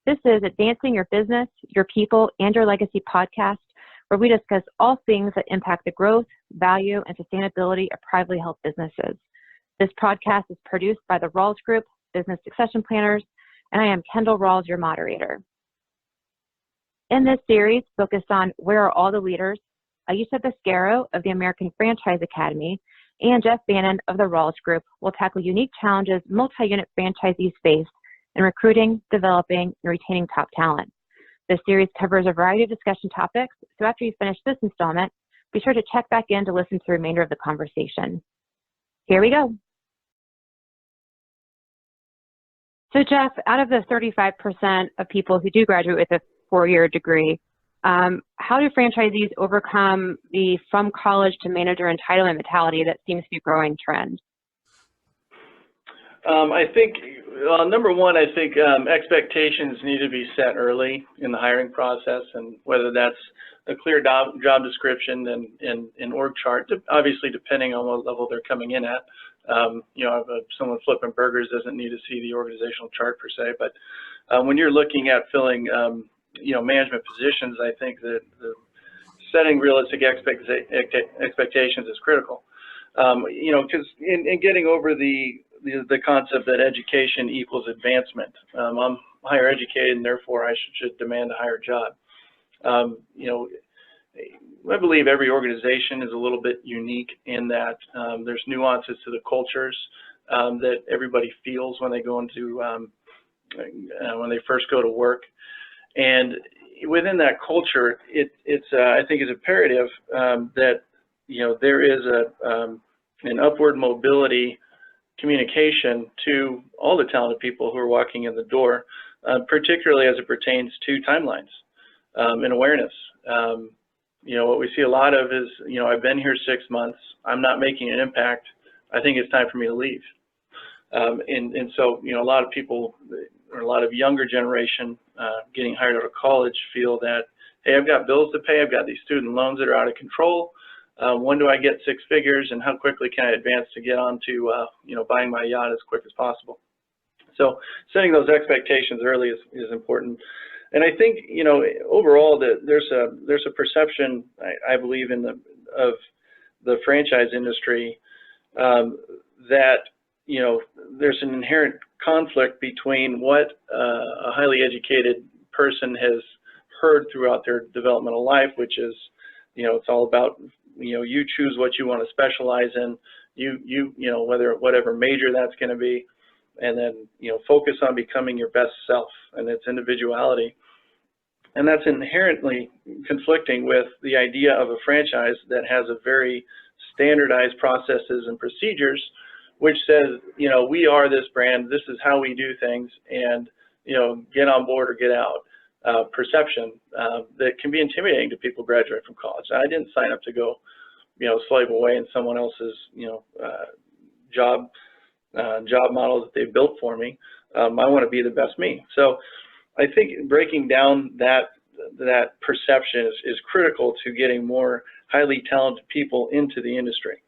This is Advancing Your Business, Your People, and Your Legacy podcast, where we discuss all things that impact the growth, value, and sustainability of privately held businesses. This podcast is produced by the Rawls Group, Business Succession Planners, and I am Kendall Rawls, your moderator. In this series, focused on Where Are All the Leaders, Aichia Bascaro of the American Franchise Academy and Jeff Bannon of the Rawls Group will tackle unique challenges multi-unit franchisees face in recruiting, developing, and retaining top talent. This series covers a variety of discussion topics, so after you finish this installment, be sure to check back in to listen to the remainder of the conversation. Here we go. So Jeff, out of the 35% of people who do graduate with a four-year degree, how do franchisees overcome the from college to manager entitlement mentality that seems to be a growing trend? I think, well, number one, I think expectations need to be set early in the hiring process, and whether that's a clear job description and an org chart, obviously depending on what level they're coming in at. Someone flipping burgers doesn't need to see the organizational chart per se, but when you're looking at filling management positions, I think that the setting realistic expectations is critical. Because in getting over the concept that education equals advancement. I'm higher educated and therefore I should demand a higher job. I believe every organization is a little bit unique in that there's nuances to the cultures that everybody feels when they go into when they first go to work. And within that culture, I think it's imperative that there is an upward mobility communication to all the talented people who are walking in the door, particularly as it pertains to timelines and awareness. What we see a lot of is, I've been here 6 months, I'm not making an impact, I think it's time for me to leave. And so, a lot of people, or a lot of younger generation getting hired out of college feel that, hey, I've got bills to pay, I've got these student loans that are out of control. When do I get six figures, and how quickly can I advance to get on to buying my yacht as quick as possible? So setting those expectations early is important. And I think overall that there's a perception I believe of the franchise industry that there's an inherent conflict between what a highly educated person has heard throughout their developmental life, which is it's all about you choose what you want to specialize in, whatever major that's going to be, and then focus on becoming your best self and its individuality. And that's inherently conflicting with the idea of a franchise that has a very standardized processes and procedures, which says, we are this brand, this is how we do things, and get on board or get out. Perception that can be intimidating to people graduating from college. I didn't sign up to go, slave away in someone else's, job model that they built for me. I want to be the best me. So I think breaking down that perception is critical to getting more highly talented people into the industry.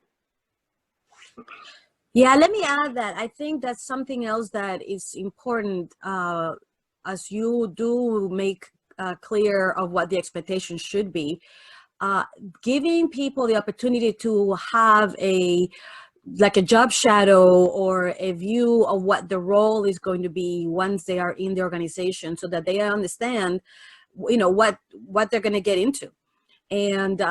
Yeah, let me add that. I think that's something else that is important as you do make clear of what the expectations should be. Giving people the opportunity to have a job shadow or a view of what the role is going to be once they are in the organization, so that they understand, what they're going to get into. And,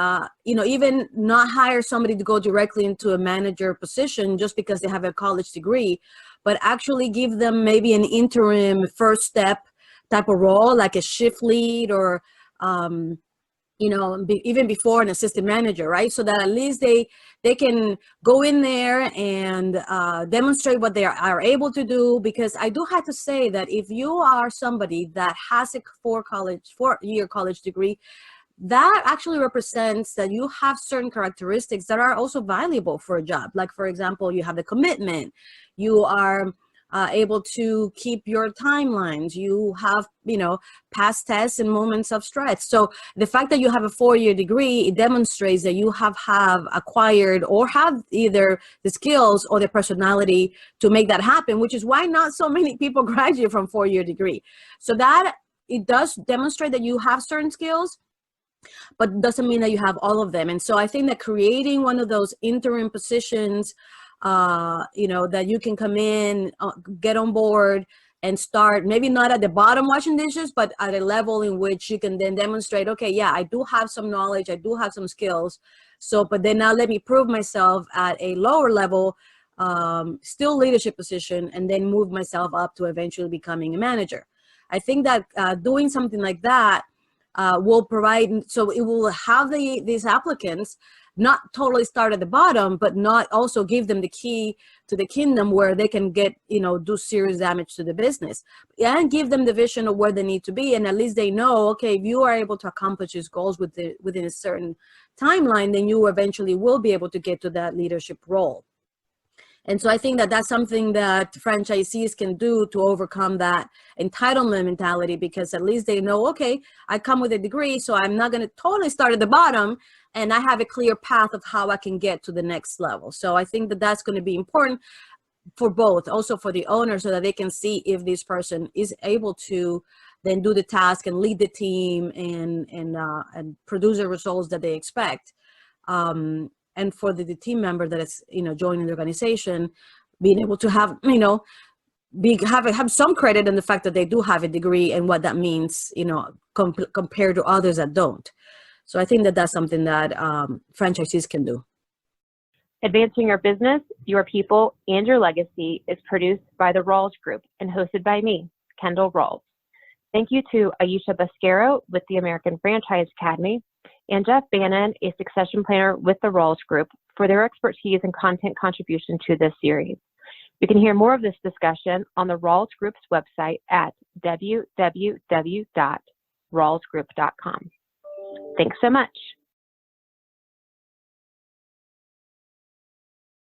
even not hire somebody to go directly into a manager position just because they have a college degree, but actually give them maybe an interim first step type of role, like a shift lead or, even before an assistant manager, right? So that at least they can go in there and demonstrate what they are able to do. Because I do have to say that if you are somebody that has a four-year college degree, that actually represents that you have certain characteristics that are also valuable for a job. Like, for example, you have the commitment, you are able to keep your timelines. You have, past tests and moments of stretch. So the fact that you have a 4-year degree, it demonstrates that you have acquired or have either the skills or the personality to make that happen, which is why not so many people graduate from 4-year degree. So that it does demonstrate that you have certain skills, but doesn't mean that you have all of them. And so I think that creating one of those interim positions, that you can come in, get on board and start, maybe not at the bottom washing dishes, but at a level in which you can then demonstrate, okay, yeah, I do have some knowledge, I do have some skills. So, but then now let me prove myself at a lower level, still leadership position, and then move myself up to eventually becoming a manager. I think that doing something like that will provide, so it will have these applicants not totally start at the bottom, but not also give them the key to the kingdom where they can get, do serious damage to the business, and give them the vision of where they need to be. And at least they know, okay, if you are able to accomplish these goals within a certain timeline, then you eventually will be able to get to that leadership role. And so I think that that's something that franchisees can do to overcome that entitlement mentality, because at least they know, okay, I come with a degree, so I'm not going to totally start at the bottom, and I have a clear path of how I can get to the next level. So I think that that's going to be important for both, also for the owner, so that they can see if this person is able to then do the task and lead the team and produce the results that they expect. And for the team member that is, joining the organization, being able to have, have some credit in the fact that they do have a degree and what that means, compared to others that don't. So I think that that's something that franchisees can do. Advancing Your Business, Your People, and Your Legacy is produced by the Rawls Group and hosted by me, Kendall Rawls. Thank you to Aichia Bascaro with the American Franchise Academy and Jeff Bannon, a succession planner with the Rawls Group, for their expertise and content contribution to this series. You can hear more of this discussion on the Rawls Group's website at www.rawlsgroup.com. Thanks so much.